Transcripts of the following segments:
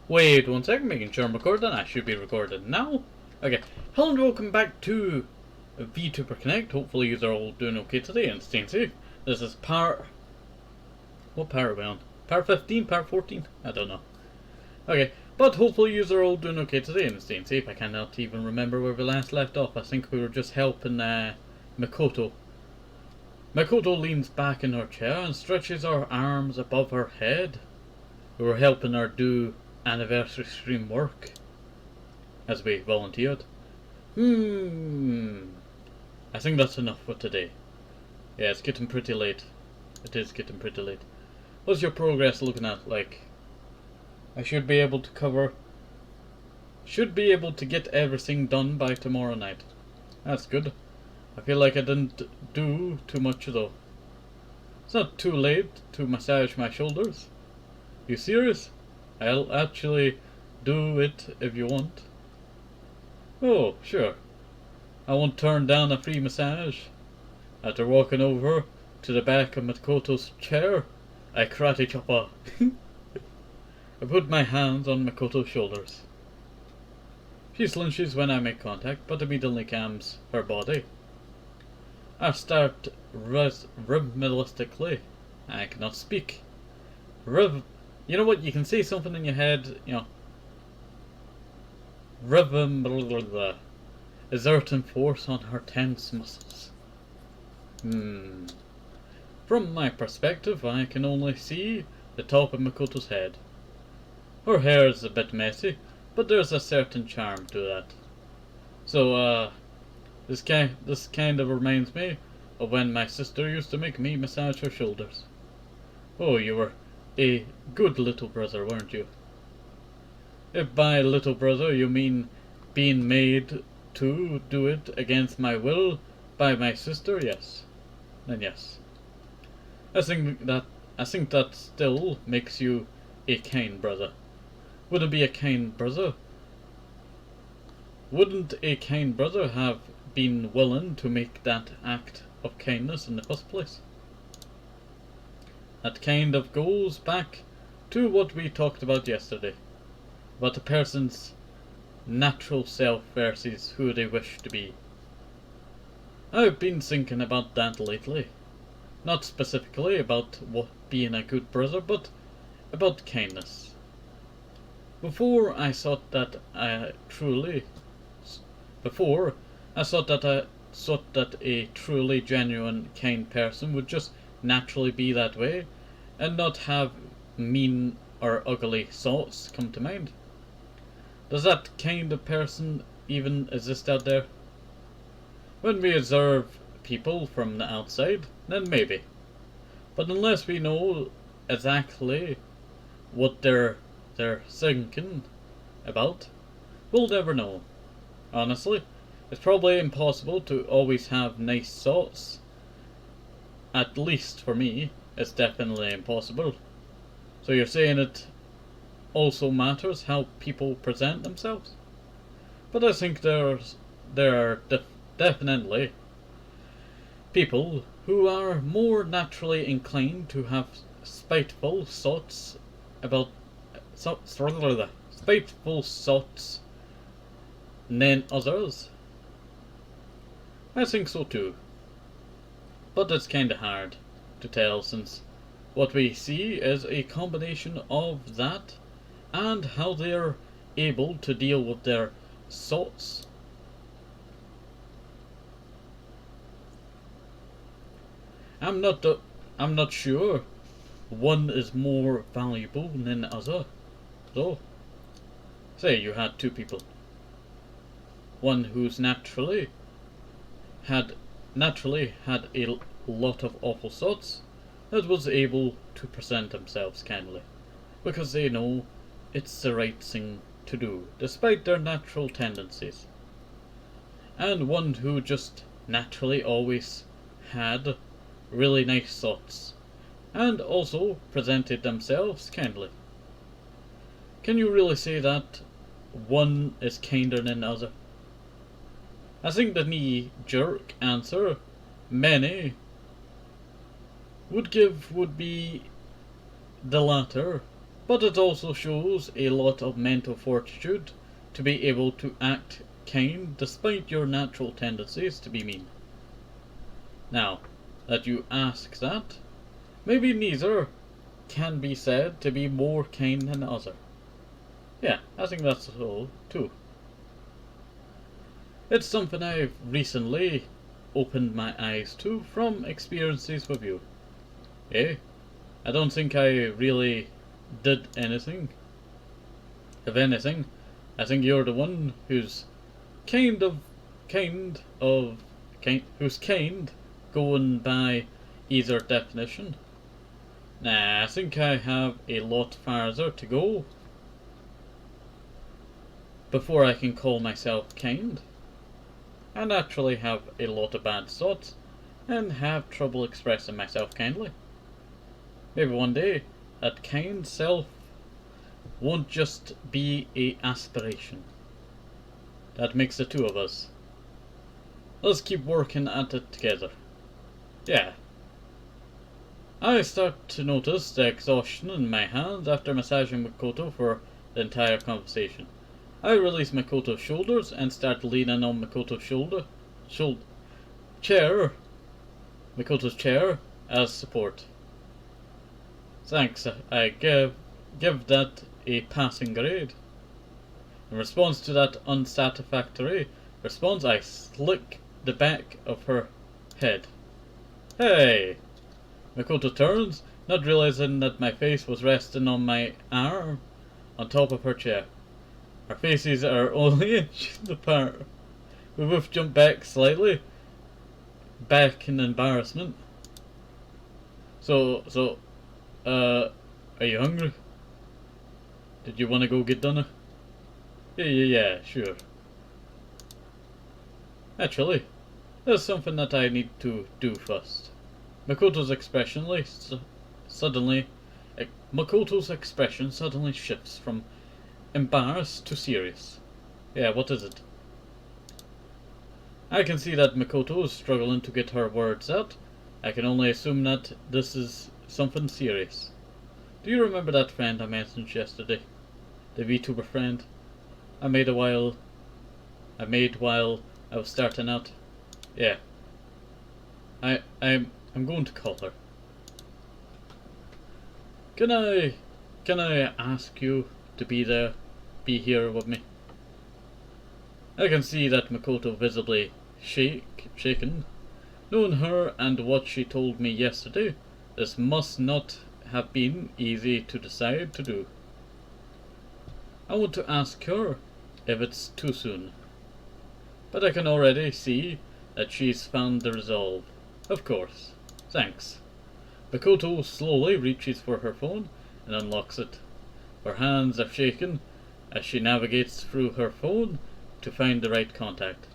Wait 1 second, making sure I'm recording. I should be recording now. Okay, hello and welcome back to VTuber Connect. Hopefully you are all doing okay today and staying safe. This is part... what part are we on? Part 15? Part 14? I don't know. Okay, but hopefully you are all doing okay today and staying safe. I cannot even remember where we last left off. I think we were just helping Makoto. Makoto leans back in her chair and stretches her arms above her head. We were helping her do anniversary stream work as we volunteered. I think that's enough for today. Yeah, it's getting pretty late. It is getting pretty late. What's your progress looking at like? I should be able to get everything done by tomorrow night. That's good. I feel like I didn't do too much though. It's not too late to massage my shoulders. You serious? I'll actually do it if you want. Oh, sure. I won't turn down a free massage. After walking over to the back of Makoto's chair, I karate chop her. I put my hands on Makoto's shoulders. She flinches when I make contact, but immediately calms her body. I start rhythmically. I cannot speak. You know what? You can say something in your head, you know. Exerting force on her tense muscles. From my perspective, I can only see the top of Makoto's head. Her hair is a bit messy, but there's a certain charm to that. So, this kind of reminds me of when my sister used to make me massage her shoulders. Oh, you were a good little brother, weren't you? If by little brother you mean being made to do it against my will by my sister, yes. Then yes. I think that still makes you a kind brother. Wouldn't a kind brother have been willing to make that act of kindness in the first place? That kind of goes back to what we talked about yesterday, about a person's natural self versus who they wish to be. I've been thinking about that lately. Not specifically about being a good brother, but about kindness. Before I thought that a truly genuine kind person would just naturally be that way and not have mean or ugly thoughts come to mind. Does that kind of person even exist out there? When we observe people from the outside, then maybe. But unless we know exactly what they're thinking about, we'll never know. Honestly, it's probably impossible to always have nice thoughts. At least for me, it's definitely impossible. So you're saying it also matters how people present themselves? But I think there are definitely people who are more naturally inclined to have spiteful thoughts than others. I think so too. But it's kinda hard to tell, since what we see is a combination of that and how they're able to deal with their thoughts. I'm not sure one is more valuable than the other. So, say you had two people. One who's naturally had a lot of awful thoughts, that was able to present themselves kindly, because they know it's the right thing to do, despite their natural tendencies. And one who just naturally always had really nice thoughts, and also presented themselves kindly. Can you really say that one is kinder than the other? I think the knee-jerk answer many would be the latter, but it also shows a lot of mental fortitude to be able to act kind despite your natural tendencies to be mean. Now that you ask that, maybe neither can be said to be more kind than the other. Yeah, I think that's so too. It's something I've recently opened my eyes to from experiences with you. Eh? I don't think I really did anything. If anything, I think you're the one who's who's kind going by either definition. Nah, I think I have a lot farther to go before I can call myself kind. I naturally have a lot of bad thoughts and have trouble expressing myself kindly. Maybe one day that kind self won't just be a aspiration. That makes the two of us. Let's keep working at it together. Yeah. I start to notice the exhaustion in my hands after massaging Makoto for the entire conversation. I release Makoto's shoulders and start leaning on Makoto's Makoto's chair as support. Thanks, I give that a passing grade. In response to that unsatisfactory response, I slick the back of her head. Hey! Makoto turns, not realizing that my face was resting on my arm on top of her chair. Our faces are only inches apart. We both jump back slightly, back in embarrassment. Are you hungry? Did you want to go get dinner? Yeah, sure. Actually, there's something that I need to do first. Makoto's expression suddenly shifts from embarrassed to serious. Yeah, what is it? I can see that Makoto is struggling to get her words out. I can only assume that this is something serious. Do you remember that friend I mentioned yesterday? The VTuber friend I made while I was starting out? Yeah. I'm going to call her. Can I ask you to be here with me? I can see that Makoto visibly shaken. Knowing her and what she told me yesterday, this must not have been easy to decide to do. I want to ask her if it's too soon, but I can already see that she's found the resolve. Of course. Thanks. Makoto slowly reaches for her phone and unlocks it. Her hands are shaken as she navigates through her phone to find the right contact.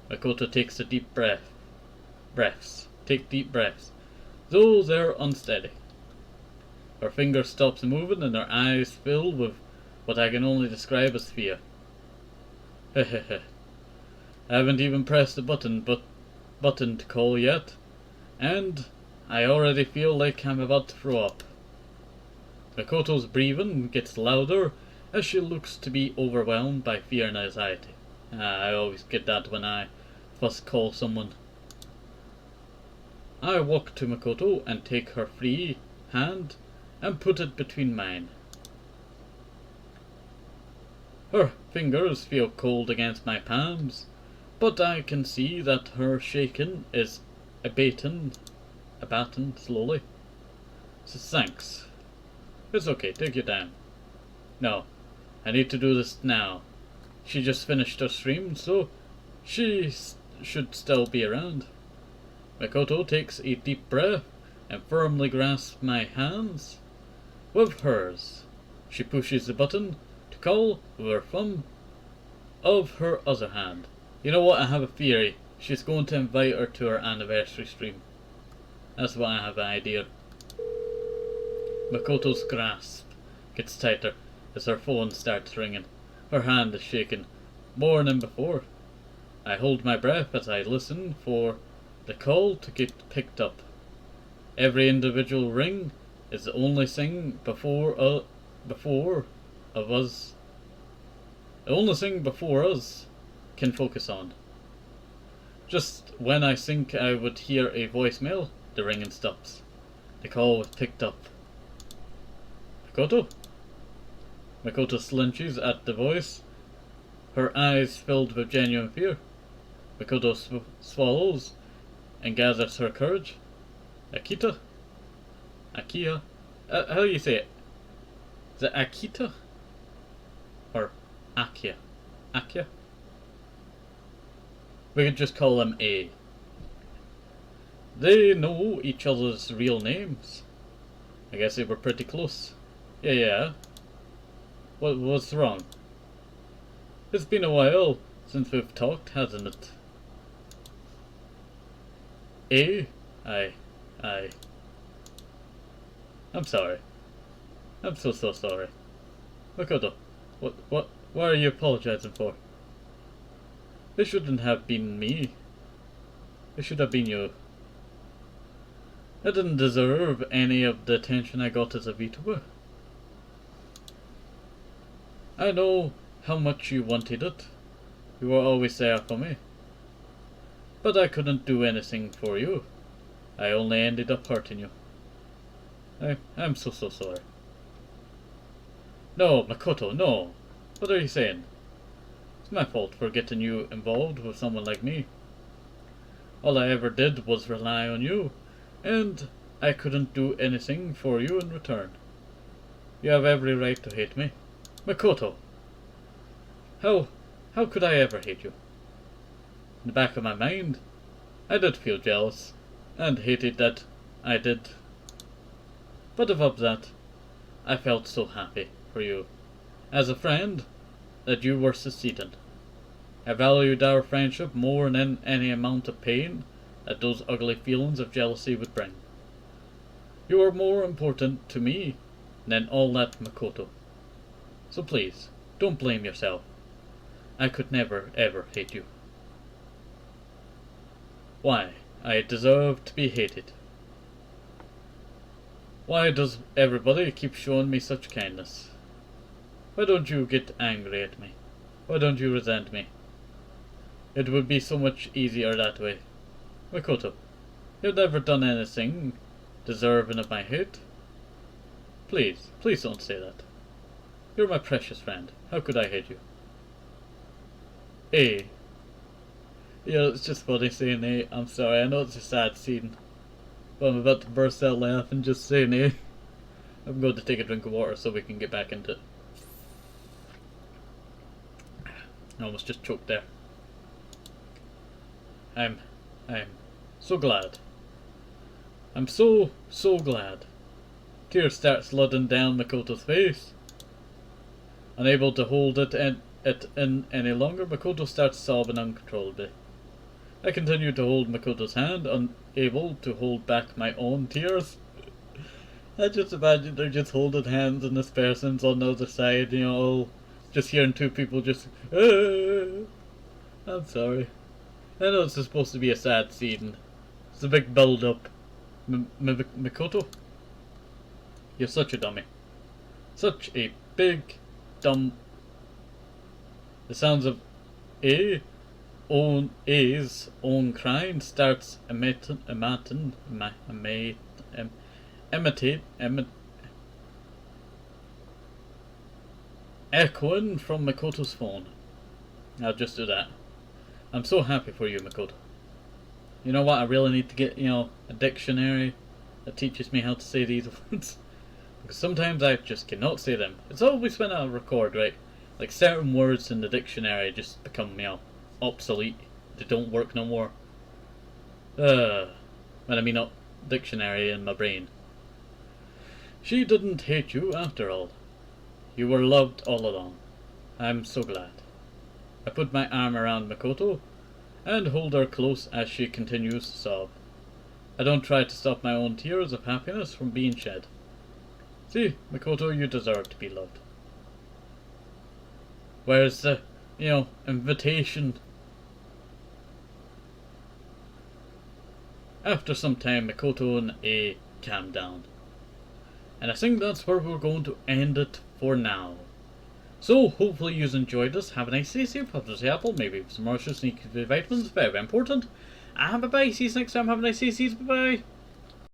Makoto takes a deep breaths. Take deep breaths, though they're unsteady. Her finger stops moving and her eyes fill with what I can only describe as fear. Hehehe. I haven't even pressed the button to call yet, and I already feel like I'm about to throw up. Makoto's breathing gets louder as she looks to be overwhelmed by fear and anxiety. I always get that when I first call someone. I walk to Makoto and take her free hand and put it between mine. Her fingers feel cold against my palms, but I can see that her shaking is abating slowly. So thanks. It's okay, take your time. No, I need to do this now. She just finished her stream, so she should still be around. Makoto takes a deep breath and firmly grasps my hands with hers. She pushes the button to call with her thumb of her other hand. You know what, I have a theory. She's going to invite her to her anniversary stream. That's what I have an idea. Makoto's grasp gets tighter as her phone starts ringing. Her hand is shaking more than before. I hold my breath as I listen for the call to get picked up. Every individual ring is the only thing before before of us, the only thing before us, can focus on. Just when I think I would hear a voicemail, the ringing stops. The call was picked up. Makoto? Makoto slinches at the voice, her eyes filled with genuine fear. Makoto swallows and gathers her courage. Akita? Akia? How do you say it? Is it Akita? Or Akia? Akia? We could just call them A. They know each other's real names. I guess they were pretty close. Yeah. What's wrong? It's been a while since we've talked, hasn't it? Eh? Aye. I'm sorry. I'm so sorry. Makoto, what are you apologizing for? It shouldn't have been me. It should have been you. I didn't deserve any of the attention I got as a VTuber. I know how much you wanted it. You were always there for me. But I couldn't do anything for you. I only ended up hurting you. I'm so sorry. No, Makoto, no. What are you saying? It's my fault for getting you involved with someone like me. All I ever did was rely on you, and I couldn't do anything for you in return. You have every right to hate me. Makoto! How could I ever hate you? In the back of my mind, I did feel jealous, and hated that I did. But above that, I felt so happy for you, as a friend, that you were succeeding. I valued our friendship more than any amount of pain that those ugly feelings of jealousy would bring. You are more important to me than all that, Makoto. So please, don't blame yourself. I could never ever hate you. Why? I deserve to be hated. Why does everybody keep showing me such kindness? Why don't you get angry at me? Why don't you resent me? It would be so much easier that way. Makoto, you've never done anything deserving of my hate. Please don't say that. You're my precious friend. How could I hate you? A. Yeah, it's just funny saying A. I'm sorry, I know it's a sad scene. But I'm about to burst out laughing just saying A. I'm going to take a drink of water so we can get back into it. I almost just choked there. I'm so glad. I'm so glad. Tears start flooding down Makoto's face. Unable to hold it in any longer, Makoto starts sobbing uncontrollably. I continue to hold Makoto's hand, unable to hold back my own tears. I just imagine they're just holding hands and this person's on the other side, you know, just hearing two people just, I'm sorry. I know it's supposed to be a sad scene. It's a big build-up. Makoto? You're such a dummy. Such a big, dumb... The sounds of A's own crying starts echoing from Makoto's phone. I'll just do that. I'm so happy for you, Makoto. You know what? I really need to get, a dictionary that teaches me how to say these words. Because sometimes I just cannot say them. It's always when I record, right? Like certain words in the dictionary just become, obsolete. They don't work no more. When I mean not dictionary in my brain. She didn't hate you after all. You were loved all along. I'm so glad. I put my arm around Makoto and hold her close as she continues to sob. I don't try to stop my own tears of happiness from being shed. See, Makoto, you deserve to be loved. Where's the, invitation? After some time, Makoto and A calm down. And I think that's where we're going to end it for now. So, hopefully you enjoyed this. Have a nice day, see you, Publish Apple, maybe some more sneak vitamins, very important. And bye bye, see you next time, have a nice day, see you, bye bye.